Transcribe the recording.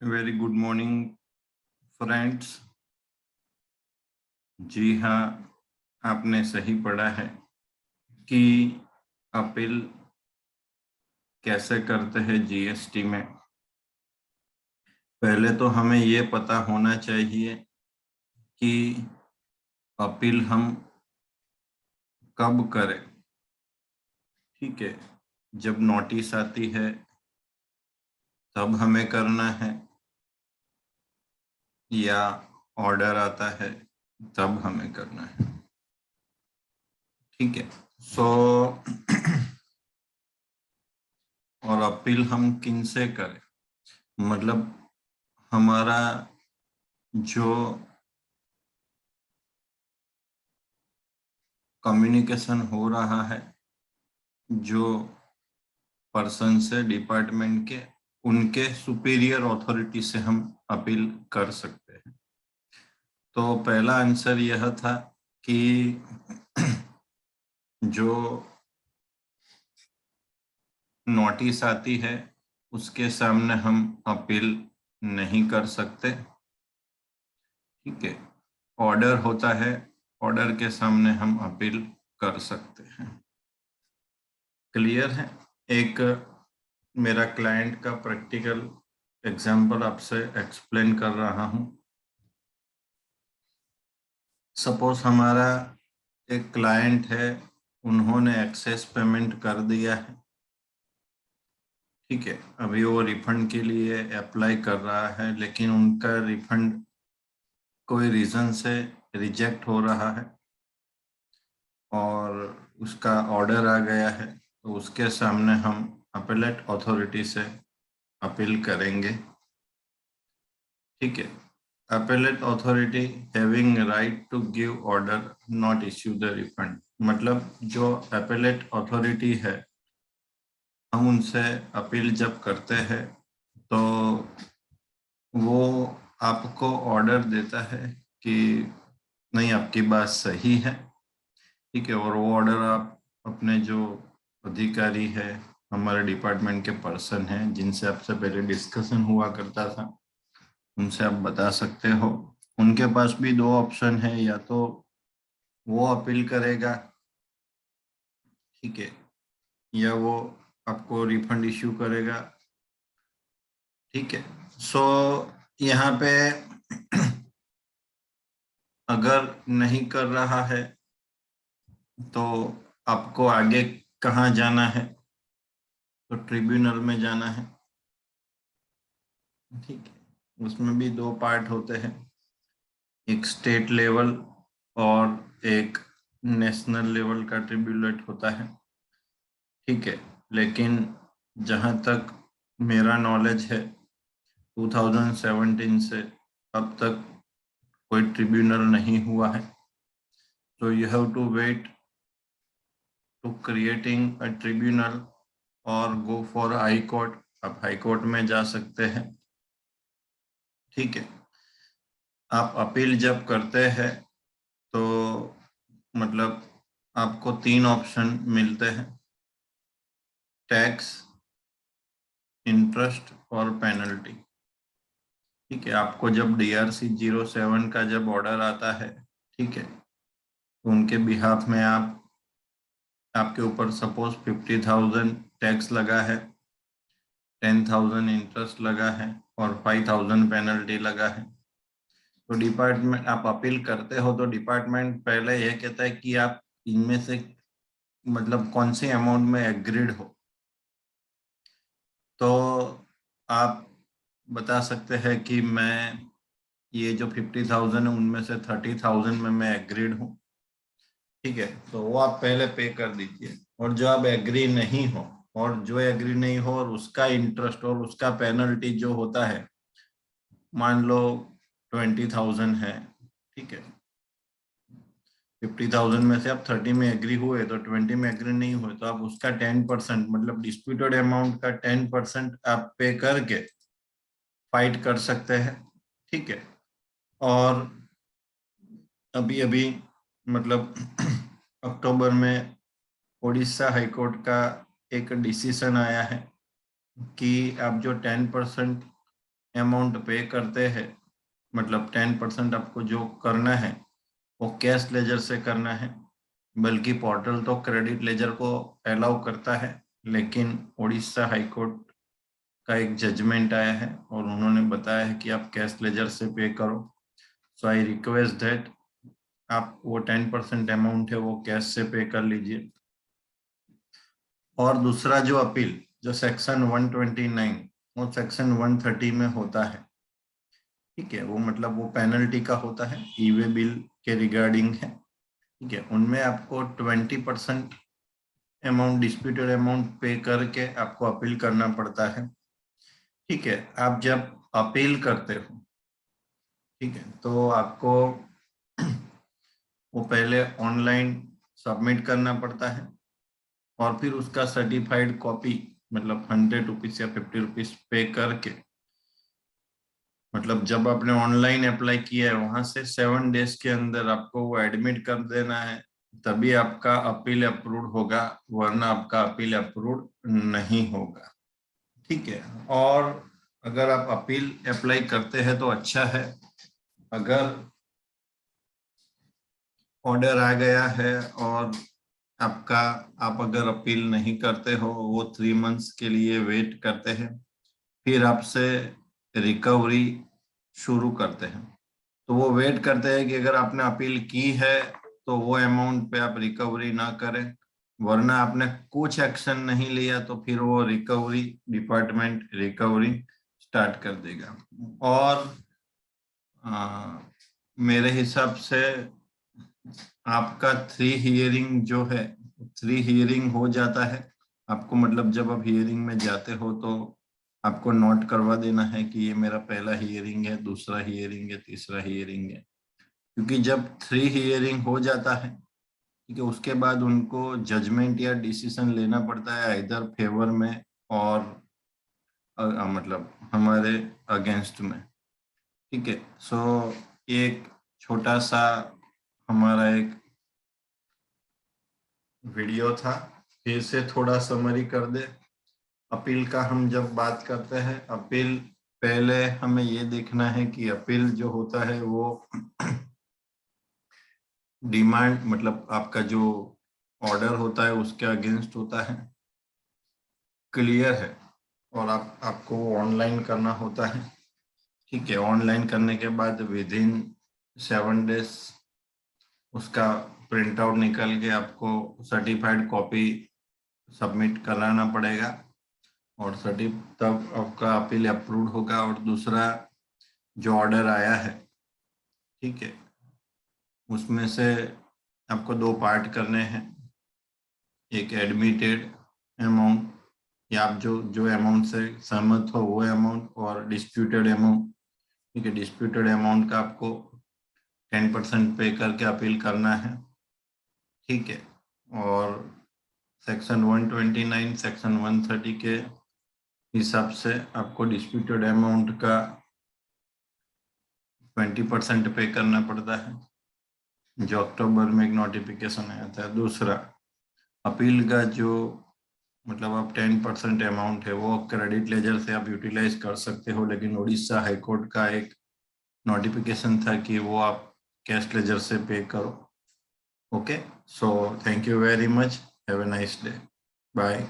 Very good morning friends. जी हाँ, आपने सही पढ़ा है कि अपील कैसे करते हैं जीएसटी में। पहले तो हमें ये पता होना चाहिए कि अपील हम कब करें। ठीक है, जब नोटिस आती है तब हमें करना है या ऑर्डर आता है तब हमें करना है। ठीक है, सो और अपील हम किन से करें, मतलब हमारा जो कम्युनिकेशन हो रहा है जो पर्सन से, डिपार्टमेंट के, उनके सुपीरियर अथॉरिटी से हम अपील कर सकते हैं। तो पहला आंसर यह था कि जो नोटिस आती है उसके सामने हम अपील नहीं कर सकते। ठीक है, ऑर्डर होता है, ऑर्डर के सामने हम अपील कर सकते हैं। क्लियर है? एक मेरा क्लाइंट का प्रैक्टिकल एग्जाम्पल आपसे एक्सप्लेन कर रहा हूं। सपोज हमारा एक क्लाइंट है, उन्होंने एक्सेस पेमेंट कर दिया है। ठीक है, अभी वो रिफंड के लिए अप्लाई कर रहा है, लेकिन उनका रिफंड कोई रीजन से रिजेक्ट हो रहा है और उसका ऑर्डर आ गया है, तो उसके सामने हम अपीलेट अथॉरिटी से अपील करेंगे। ठीक है, appellate authority having right to give order not issue the refund, मतलब जो appellate authority है, हम उनसे अपील जब करते हैं तो वो आपको ऑर्डर देता है कि नहीं, आपकी बात सही है। ठीक है, और वो ऑर्डर आप अपने जो अधिकारी है, हमारे डिपार्टमेंट के पर्सन हैं जिनसे आपसे पहले डिस्कशन हुआ करता था, उनसे आप बता सकते हो। उनके पास भी दो ऑप्शन है, या तो वो अपील करेगा, ठीक है, या वो आपको रिफंड इश्यू करेगा। ठीक है, सो यहाँ पे अगर नहीं कर रहा है तो आपको आगे कहाँ जाना है, तो ट्रिब्यूनल में जाना है। ठीक है, उसमें भी दो पार्ट होते हैं, एक स्टेट लेवल और एक नेशनल लेवल का ट्रिब्यूनल होता है। ठीक है, लेकिन जहाँ तक मेरा नॉलेज है 2017 से अब तक कोई ट्रिब्यूनल नहीं हुआ है, तो you have to wait to creating a tribunal और गो फॉर हाई कोर्ट। आप हाई कोर्ट में जा सकते हैं। ठीक है, आप अपील जब करते हैं तो मतलब आपको तीन ऑप्शन मिलते हैं, टैक्स, इंटरेस्ट और पेनल्टी। ठीक है, आपको जब DRC 07 का जब ऑर्डर आता है, ठीक है, तो उनके बिहाफ में आपके ऊपर सपोज 50,000 टैक्स लगा है, 10,000 इंटरेस्ट लगा है और 5,000 पेनल्टी लगा है। तो डिपार्टमेंट, आप अपील करते हो तो डिपार्टमेंट पहले यह कहता है कि आप इनमें से मतलब कौन सी अमाउंट में एग्रीड हो। तो आप बता सकते हैं कि मैं ये जो 50,000 है उनमें से 30,000 में मैं एग्रीड हूँ। ठीक है, तो वो आप पहले पे कर दीजिए, और जो आप एग्री नहीं हो, और जो एग्री नहीं हो और उसका इंटरेस्ट और उसका पेनल्टी जो होता है, मान लो 20,000 है। ठीक है, 50,000 में से आप 30 में एग्री हुए तो 20 में एग्री नहीं हुए तो आप उसका 10%, मतलब डिस्प्यूटेड अमाउंट का 10% आप पे करके फाइट कर सकते हैं। ठीक है, और अभी अभी मतलब अक्टूबर में उड़ीसा हाईकोर्ट का एक डिसीजन आया है कि आप जो 10% अमाउंट पे करते हैं, मतलब 10% आपको जो करना है वो कैश लेजर से करना है। बल्कि पोर्टल तो क्रेडिट लेजर को अलाउ करता है, लेकिन उड़ीसा हाई कोर्ट का एक जजमेंट आया है और उन्होंने बताया है कि आप कैश लेजर से पे करो। सो आई रिक्वेस्ट दैट आप वो 10% अमाउंट है वो कैश से पे कर लीजिए। और दूसरा जो अपील जो सेक्शन 129 और सेक्शन 130 में होता है, ठीक है, वो मतलब वो पेनल्टी का होता है, ई वे बिल के रिगार्डिंग है, ठीक है। उनमें आपको 20% अमाउंट, डिस्प्यूटेड अमाउंट पे करके आपको अपील करना पड़ता है, ठीक है। आप जब अपील करते हो, ठीक है, तो आपको वो पहले ऑनलाइन सबमिट करना पड़ता है और फिर उसका सर्टिफाइड कॉपी मतलब 100 रुपीज या 50 रुपीज पे करके, मतलब जब आपने ऑनलाइन अप्लाई किया है वहां से 7 डेज के अंदर आपको वो एडमिट कर देना है, तभी आपका अपील अप्रूव होगा, वरना आपका अपील अप्रूव नहीं होगा, ठीक है। और अगर आप अपील अप्लाई करते हैं तो अच्छा है। अगर ऑर्डर आ गया है और आपका, आप अगर अपील नहीं करते हो, वो 3 मंथ्स के लिए वेट करते हैं, फिर आपसे रिकवरी शुरू करते हैं। तो वो वेट करते हैं कि अगर आपने अपील की है तो वो अमाउंट पे आप रिकवरी ना करें, वरना आपने कुछ एक्शन नहीं लिया तो फिर वो रिकवरी डिपार्टमेंट रिकवरी स्टार्ट कर देगा। और मेरे हिसाब से आपका 3 हियरिंग जो है, 3 हियरिंग हो जाता है आपको, मतलब जब आप हियरिंग में जाते हो तो आपको नोट करवा देना है कि ये मेरा पहला हियरिंग है, दूसरा हियरिंग है, तीसरा हियरिंग है। क्योंकि जब 3 हियरिंग हो जाता है, ठीक है, उसके बाद उनको जजमेंट या डिसीजन लेना पड़ता है इधर फेवर में और मतलब हमारे अगेंस्ट में, ठीक है। सो एक छोटा सा हमारा एक वीडियो था, फिर से थोड़ा समरी कर दे। अपील का हम जब बात करते हैं, अपील पहले हमें ये देखना है कि अपील जो होता है वो डिमांड मतलब आपका जो ऑर्डर होता है उसके अगेंस्ट होता है, क्लियर है, और आपको ऑनलाइन करना होता है, ठीक है। ऑनलाइन करने के बाद विद इन 7 डेज उसका प्रिंट आउट निकल के आपको सर्टिफाइड कॉपी सबमिट कराना पड़ेगा और तब आपका अपील अप्रूव होगा। और दूसरा जो ऑर्डर आया है, ठीक है, उसमें से आपको 2 पार्ट करने हैं, एक एडमिटेड अमाउंट या आप जो जो अमाउंट से सहमत हो वो अमाउंट, और डिस्प्यूटेड अमाउंट, ठीक है। डिस्प्यूटेड अमाउंट का आपको 10% पे करके अपील करना है, ठीक है। और सेक्शन 129 सेक्शन 130 के हिसाब से आपको डिस्प्यूटेड अमाउंट का 20% पे करना पड़ता है, जो अक्टूबर में एक नोटिफिकेशन आया था। दूसरा, अपील का जो मतलब आप 10% अमाउंट है वो क्रेडिट लेजर से आप यूटिलाइज कर सकते हो, लेकिन उड़ीसा हाईकोर्ट का एक नोटिफिकेशन था कि वो आप कैश लेजर से पे करो। Okay, so thank you very much, have a nice day, bye.